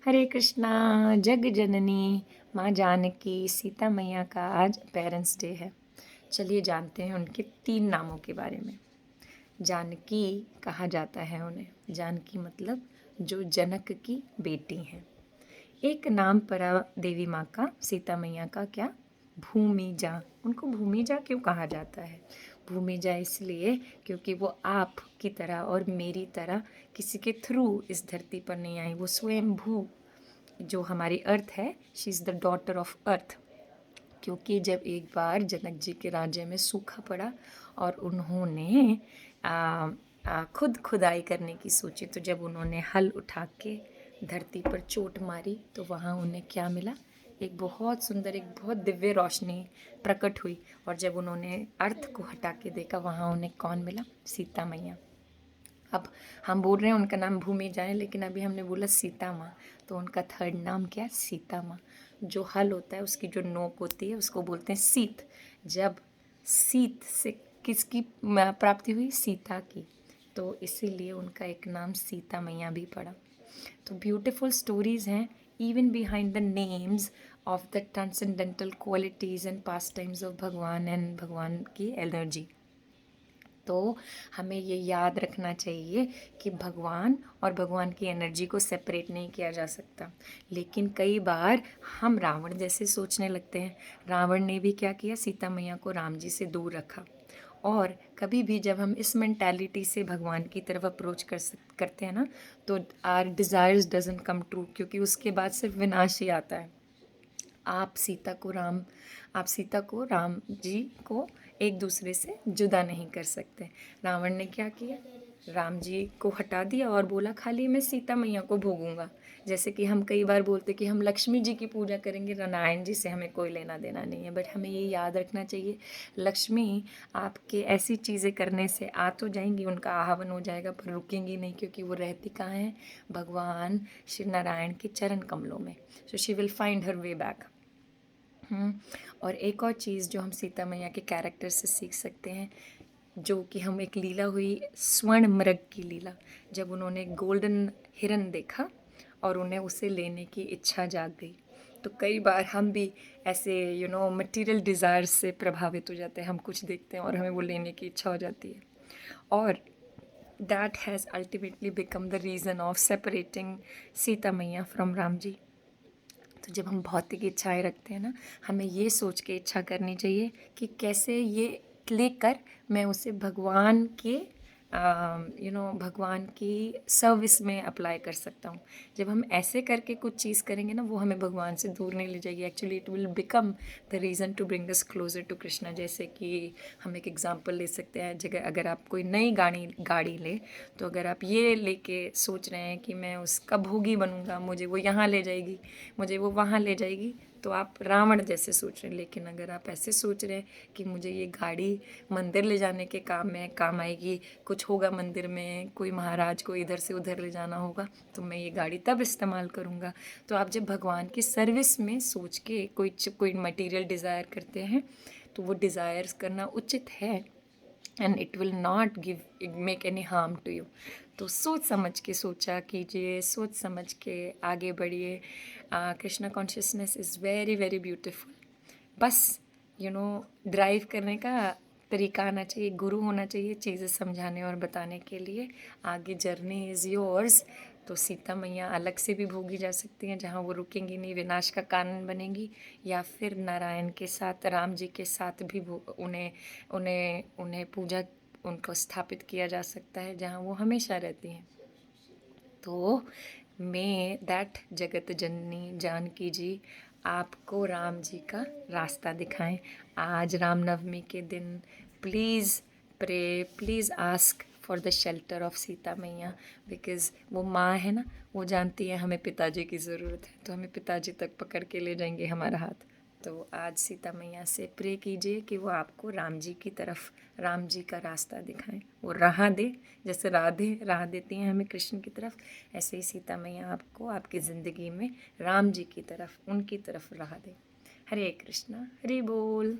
हरे कृष्णा। जग जननी माँ जानकी सीता मैया का आज पेरेंट्स डे है। चलिए जानते हैं उनके 3 नामों के बारे में। जानकी कहा जाता है उन्हें। जानकी मतलब जो जनक की बेटी हैं। एक नाम परा देवी माँ का, सीता मैया का क्या? भूमिजा। उनको भूमिजा क्यों कहा जाता है? भूमिजा इसलिए क्योंकि वो आप की तरह और मेरी तरह किसी के थ्रू इस धरती पर नहीं आई। वो स्वयं भू जो हमारी अर्थ है, she is the daughter of earth. क्योंकि जब एक बार जनक जी के राज्य में सूखा पड़ा और उन्होंने खुद खुदाई करने की सोची, तो जब उन्होंने हल उठा के धरती पर चोट मारी तो वहाँ उन्हें क्या मिला? एक बहुत सुंदर, एक बहुत दिव्य रोशनी प्रकट हुई। और जब उन्होंने अर्थ को हटा के देखा, वहाँ उन्हें कौन मिला? सीता मैया। अब हम बोल रहे हैं उनका नाम भूमि जाए, लेकिन अभी हमने बोला सीता माँ, तो उनका थर्ड नाम क्या है? सीता माँ। जो हल होता है उसकी जो नोक होती है उसको बोलते हैं सीत। जब सीत से किसकी प्राप्ति हुई? सीता की। तो इसीलिए उनका एक नाम सीता मैया भी पड़ा। तो ब्यूटीफुल स्टोरीज हैं even behind the names of the transcendental qualities and pass times of भगवान एंड भगवान की एनर्जी। तो हमें ये याद रखना चाहिए कि भगवान और भगवान की एनर्जी को सेपरेट नहीं किया जा सकता। लेकिन कई बार हम रावण जैसे सोचने लगते हैं। रावण ने भी क्या किया? सीता मैया को राम जी से दूर रखा। और कभी भी जब हम इस मेंटालिटी से भगवान की तरफ अप्रोच करते हैं ना, तो our desires doesn't come true, क्योंकि उसके बाद सिर्फ विनाश ही आता है। आप सीता को राम जी को एक दूसरे से जुदा नहीं कर सकते। रावण ने क्या किया? राम जी को हटा दिया और बोला खाली मैं सीता मैया को भोगूंगा। जैसे कि हम कई बार बोलते कि हम लक्ष्मी जी की पूजा करेंगे, नारायण जी से हमें कोई लेना देना नहीं है। बट हमें ये याद रखना चाहिए, लक्ष्मी आपके ऐसी चीज़ें करने से आ तो जाएंगी, उनका आह्वान हो जाएगा, पर रुकेंगी नहीं, क्योंकि वो रहती कहाँ हैं? भगवान श्री नारायण के चरण कमलों में। So she will find her way back. और एक और चीज़ जो हम सीता मैया के कैरेक्टर से सीख सकते हैं, जो कि हम एक लीला हुई स्वर्ण मृग की लीला। जब उन्होंने गोल्डन हिरन देखा और उन्हें उसे लेने की इच्छा जाग गई। तो कई बार हम भी ऐसे मटेरियल डिज़ायर्स से प्रभावित हो जाते हैं। हम कुछ देखते हैं और हमें वो लेने की इच्छा हो जाती है। और that has ultimately become the reason of separating Sita मैया फ्रॉम राम जी। तो जब हम भौतिक इच्छाएं रखते हैं ना, हमें ये सोच के इच्छा करनी चाहिए कि कैसे ये लेकर मैं उसे भगवान के भगवान की सर्विस में अप्लाई कर सकता हूँ। जब हम ऐसे करके कुछ चीज़ करेंगे ना, वो हमें भगवान से दूर नहीं ले जाएगी। Actually it will become the reason to bring us closer to Krishna. जैसे कि हम एक एग्जांपल ले सकते हैं, जगह अगर आप कोई नई गाड़ी ले, तो अगर आप ये लेके सोच रहे हैं कि मैं उसका भोगी बनूंगा, मुझे वो यहाँ ले जाएगी, मुझे वो वहाँ ले जाएगी, तो आप रावण जैसे सोच रहे हैं। लेकिन अगर आप ऐसे सोच रहे हैं कि मुझे ये गाड़ी मंदिर ले जाने के काम आएगी, कुछ होगा मंदिर में, कोई महाराज को इधर से उधर ले जाना होगा, तो मैं ये गाड़ी तब इस्तेमाल करूँगा। तो आप जब भगवान की सर्विस में सोच के कोई मटेरियल डिज़ायर करते हैं, तो वो डिज़ायर्स करना उचित है, and it will not make any harm to you. तो सोच समझ के सोचा कीजिए, सोच समझ के आगे बढ़िए। Krishna consciousness is very very beautiful. बस ड्राइव करने का तरीका आना चाहिए, गुरु होना चाहिए चीज़ें समझाने और बताने के लिए। आगे जर्नी इज़ योर्स। तो सीता मैया अलग से भी भोगी जा सकती हैं, जहाँ वो रुकेंगी नहीं, विनाश का कारण बनेंगी। या फिर नारायण के साथ, राम जी के साथ भी उन्हें उन्हें उन्हें पूजा, उनको स्थापित किया जा सकता है, जहाँ वो हमेशा रहती हैं। तो मैं दैट जगत जननी जानकी जी आपको राम जी का रास्ता दिखाएं। आज रामनवमी के दिन please pray, please ask for the shelter of Sita मैया, बिकॉज़ वो माँ है ना, वो जानती है हमें पिताजी की ज़रूरत है, तो हमें पिताजी तक पकड़ के ले जाएंगे हमारा हाथ। तो आज सीता मैया से प्रे कीजिए कि वो आपको राम जी की तरफ, राम जी का रास्ता दिखाएं, वो राह दे। जैसे राधे राह देती हैं हमें कृष्ण की तरफ, ऐसे ही सीता मैया आपको आपकी ज़िंदगी में राम जी की तरफ, उनकी तरफ राह दे। हरे कृष्णा, हरि बोल।